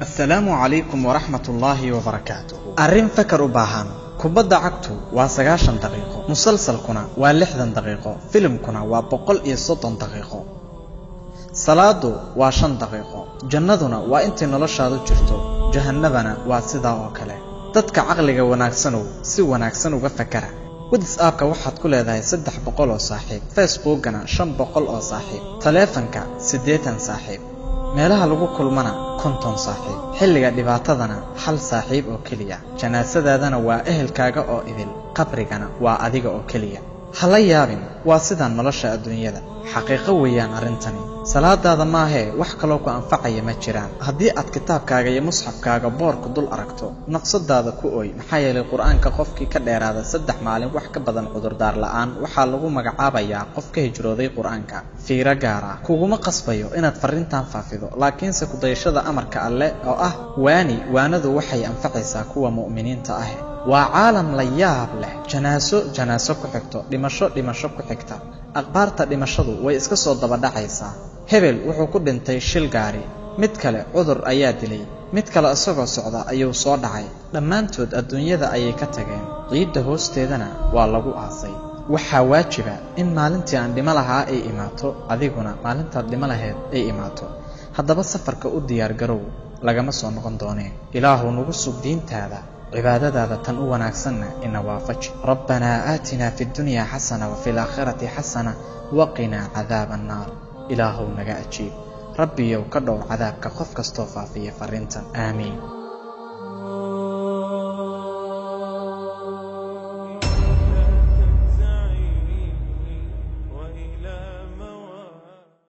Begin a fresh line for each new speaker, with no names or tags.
السلام عليكم ورحمة الله وبركاته. أرين فكر باهان كبدا عكتو و9 دقيقة، مسلسل كنا و60 دقيقة، فيلم كنا و160 دقيقة، صلاة و5 دقيقة، جندنا وانت نلشادو جرتو، جهنمنا وسدا oo kale. dadka aqliga wanaagsano si wanaagsan uga fakara. WhatsApp-ka waxaad ku leedahay 300 oo saaxiib, Facebook-gana 500 oo saaxiib, taleefanka 80 saaxiib, meelaha lagu kulmana 50 saaxiib, xilliga dhibaatadana 1 saaxiib oo kaliya, janaasadaadana waa ehelkaaga oo idil, qabrigana waa adiga oo kaliya. hala yaabin, waa sidaan nolosha adduunyada. xaqiiqo weeyaan arintani. salaadaada maahe wax kaloo ku anfacaya ma jiraan. haddii aad kitaabkaaga iyo musxafkaaga boorka dul aragto, naqsadaada ku ooy. maxaa yeelay quraanka qofkii ka dheeraada 3 maalin wax ka badan cudurdaar la'aan waxaa lagu magacaabayaa qof ka hijrooday quraanka. fiiro gaar ah kuguma qasbayo inaad fariintan faafido, laakiinse ku dayashada amarka alle oo ah waanadu waxay anfacaysaa kuwa mu'miniinta ah. waa caalam la yaab leh. janaaso ku xigto, dhimasho ku xigta. aqbaarta dhimashadu way iska soo daba dhacaysaa. hebel wuxuu ku dhintay shil gaari, mid kale cudur ayaa dilay, mid kale isagoo socda ayuu soo dhacay. dhammaantood adduunyada ayay ka tageen, ciidda hoosteedana waa lagu aasay. waxaa waajiba in maalintii aan dhimo lahaa ay imaato, adiguna maalintaad dhimo lahayd ay imaato. haddaba safarka u diyaar garow, lagama soo noqon doonee. ilaahu nagu sug diintaada, cibaadadaada tan u wanaagsanna ina waafaji. rabbanaa aatinaa fi dunya xasana wa fil aakhirati xasana waqinaa cadaaban naar. ilaahu naga ajiib. rabbiyow ka dhow cadaabka qof kastoo faafiya fariintan. aamiin.